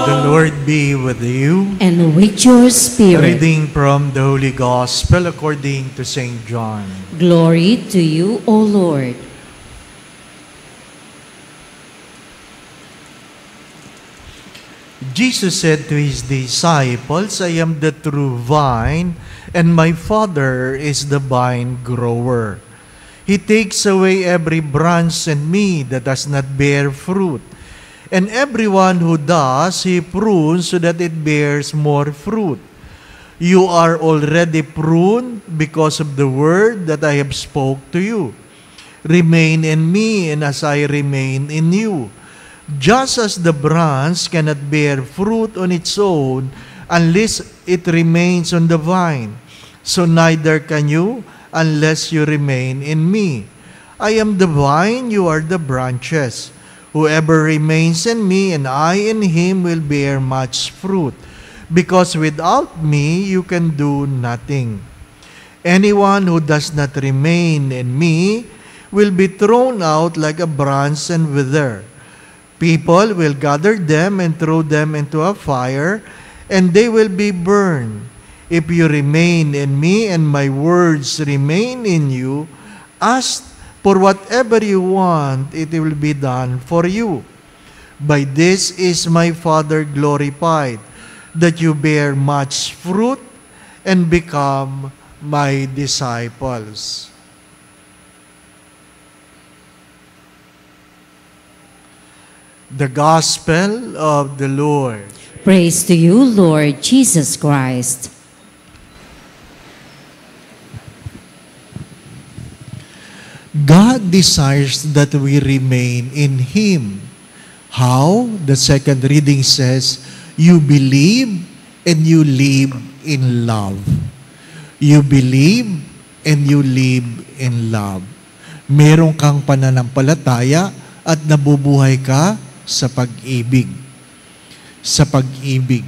The Lord be with you. And with your spirit. Reading from the Holy Gospel according to St. John. Glory to you, O Lord. Jesus said to his disciples, I am the true vine, and my Father is the vine grower. He takes away every branch in me that does not bear fruit. And everyone who does, he prunes so that it bears more fruit. You are already pruned because of the word that I have spoke to you. Remain in me, and as I remain in you. Just as the branch cannot bear fruit on its own unless it remains on the vine, so neither can you unless you remain in me. I am the vine, you are the branches. Whoever remains in me and I in him will bear much fruit, because without me you can do nothing. Anyone who does not remain in me will be thrown out like a branch and wither. People will gather them and throw them into a fire, and they will be burned. If you remain in me and my words remain in you, ask for whatever you want, it will be done for you. By this is my Father glorified, that you bear much fruit and become my disciples. The Gospel of the Lord. Praise to you, Lord Jesus Christ. God desires that we remain in Him. How? The second reading says, you believe and you live in love. You believe and you live in love. Meron kang pananampalataya at nabubuhay ka sa pag-ibig. Sa pag-ibig.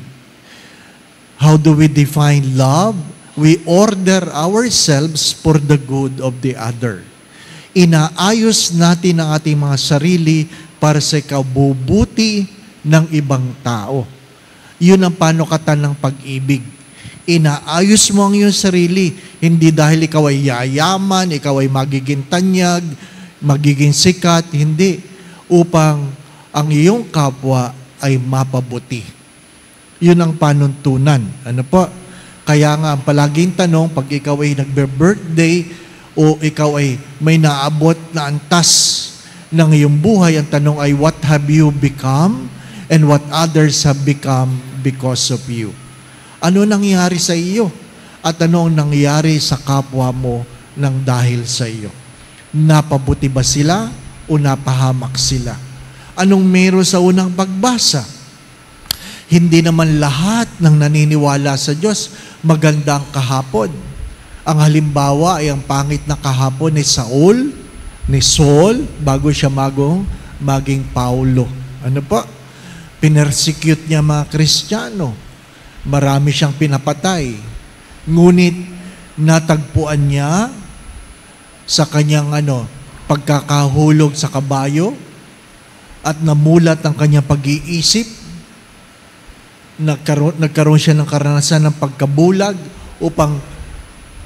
How do we define love? We order ourselves for the good of the other. Inaayos natin ang ating mga sarili para sa ikabubuti ng ibang tao. Yun ang panukatan ng pag-ibig. Inaayos mo ang iyong sarili, hindi dahil ikaw ay yayaman, ikaw ay magiging tanyag, magiging sikat, hindi. Upang ang iyong kapwa ay mapabuti. Yun ang panuntunan. Ano po? Kaya nga, ang palaging tanong, pag ikaw ay nagbe-birthday o ikaw ay may naabot na antas ng iyong buhay, ang tanong ay, what have you become and what others have become because of you? Ano nangyari sa iyo? At ano ang nangyari sa kapwa mo ng dahil sa iyo? Napabuti ba sila o napahamak sila? Anong meron sa unang pagbasa? Hindi naman lahat ng naniniwala sa Diyos magandang kahapon. Ang halimbawa ay ang pangit na kahapon ni Saul, bago siya maging Paulo. Ano po? Pinersecute niya mga Kristiyano. Marami siyang pinapatay. Ngunit natagpuan niya sa kanyang pagkakahulog sa kabayo at namulat ang kanyang pag-iisip. Nagkaroon siya ng karanasan ng pagkabulag upang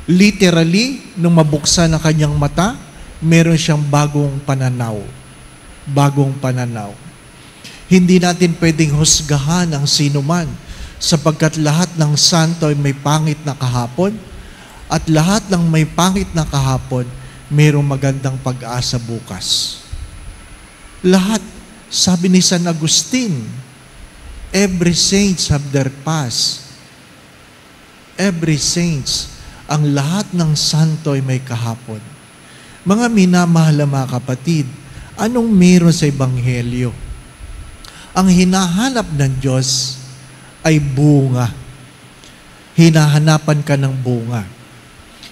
literally, nung mabuksan ang kanyang mata, meron siyang bagong pananaw. Bagong pananaw. Hindi natin pwedeng husgahan ang sinuman sapagkat lahat ng santo ay may pangit na kahapon at lahat ng may pangit na kahapon, mayroong magandang pag-asa bukas. Lahat, sabi ni San Agustin, every saints have their past. Every saints, ang lahat ng santo ay may kahapon. Mga minamahal na mga kapatid, anong meron sa Ebanghelyo? Ang hinahanap ng Diyos ay bunga. Hinahanapan ka ng bunga.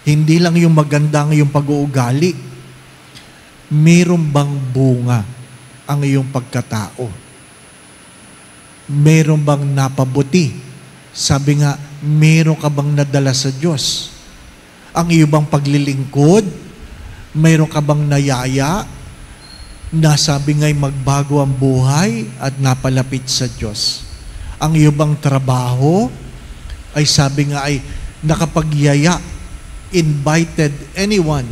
Hindi lang yung magandang yung pag-uugali. Meron bang bunga ang iyong pagkatao? Meron bang napabuti? Sabi nga, meron ka bang nadala sa Diyos? Ang iyong bang paglilingkod? Meron ka bang nayaya? Nasabi nga'y magbago ang buhay at napalapit sa Diyos. Ang iyo bang trabaho ay sabi nga ay nakapagyaya, invited anyone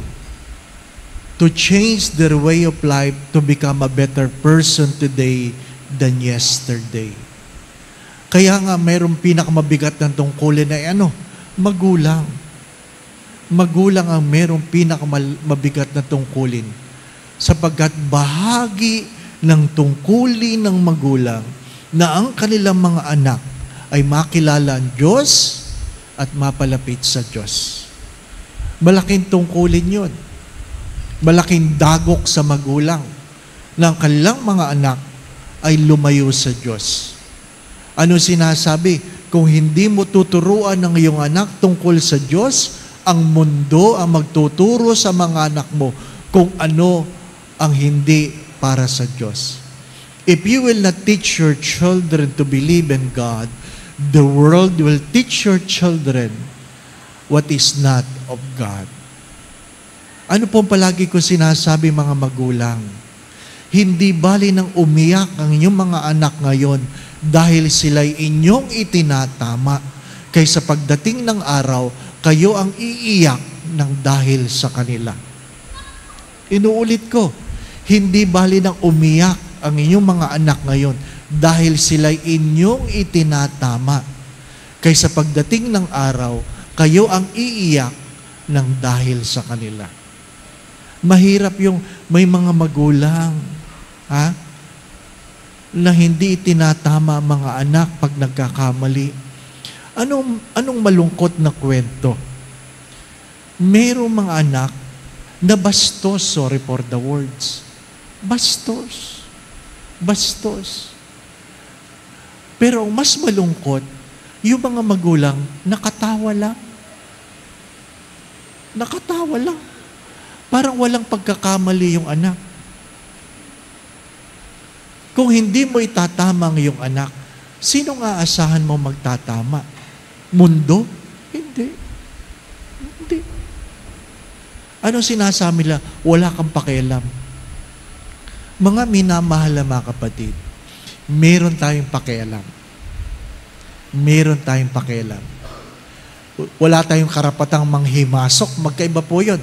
to change their way of life to become a better person today than yesterday. Kaya nga mayroong pinakamabigat ng tungkulin ay magulang. Magulang ang mayroong pinakamabigat na tungkulin. Sapagkat bahagi ng tungkulin ng magulang na ang kanilang mga anak ay makilala ang Diyos at mapalapit sa Diyos. Malaking tungkulin yun. Malaking dagok sa magulang na ang kanilang mga anak ay lumayo sa Diyos. Ano sinasabi? Kung hindi mo tuturuan ng iyong anak tungkol sa Diyos, ang mundo ang magtuturo sa mga anak mo kung ano ang hindi para sa Diyos. If you will not teach your children to believe in God, the world will teach your children what is not of God. Ano pong palagi ko sinasabi mga magulang? Hindi bali nang umiyak ang inyong mga anak ngayon dahil sila'y inyong itinatama, kaysa pagdating ng araw, kayo ang iiyak ng dahil sa kanila. Inuulit ko, hindi bali nang umiyak ang inyong mga anak ngayon dahil sila'y inyong itinatama, kaysa pagdating ng araw, kayo ang iiyak ng dahil sa kanila. Mahirap yung may mga magulang, na hindi itinatama ang mga anak pag nagkakamali. Anong malungkot na kwento? Merong mga anak na bastos, sorry for the words. Bastos. Bastos. Pero ang mas malungkot, yung mga magulang, nakatawa lang. Nakatawa lang. Parang walang pagkakamali yung anak. Kung hindi mo itatama ang iyong anak, sino nga aasahan mo magtatama? Mundo? Hindi. Hindi. Anong sinasabi nila? Wala kang pakialam. Mga minamahal na mga kapatid, meron tayong pakialam. Meron tayong pakialam. Wala tayong karapatang manghimasok. Magkaiba po yun.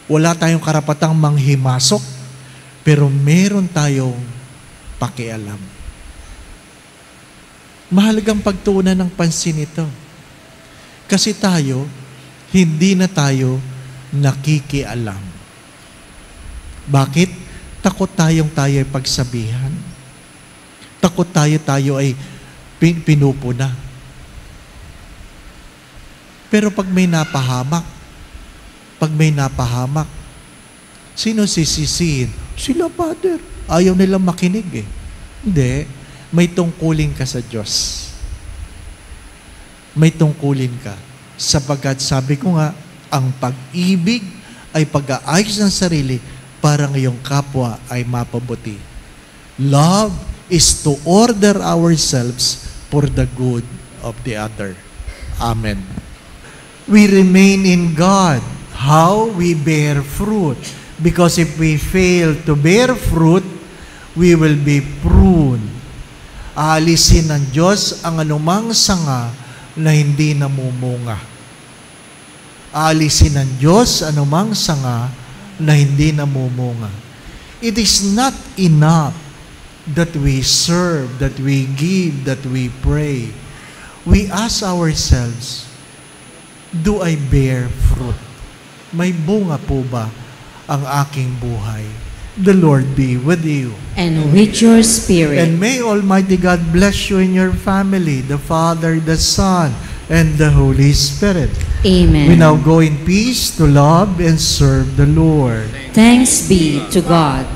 Wala tayong karapatang manghimasok, pero meron tayong pakialam. Mahalagang pagtuunan ng pansin ito. Kasi tayo, hindi na tayo nakikialam. Bakit? Takot tayo ay pagsabihan. Takot tayo ay pinupuna. Pero pag may napahamak, sino sisisihin? Sila, Father. Ayaw nilang makinig eh. Hindi. May tungkulin ka sa Diyos. May tungkulin ka. Sapagkat sabi ko nga, ang pag-ibig ay pag-aayos ng sarili para ngayong kapwa ay mapabuti. Love is to order ourselves for the good of the other. Amen. We remain in God. How? We bear fruit. Because if we fail to bear fruit, we will be pruned. Aalisin ng Diyos ang anumang sanga na hindi namumunga. Aalisin ng Diyos anumang sanga na hindi namumunga. It is not enough that we serve, that we give, that we pray. We ask ourselves, do I bear fruit? May bunga po ba ang aking buhay? The Lord be with you. And with your spirit. And may Almighty God bless you and your family, the Father, the Son, and the Holy Spirit. Amen. We now go in peace to love and serve the Lord. Thanks be to God.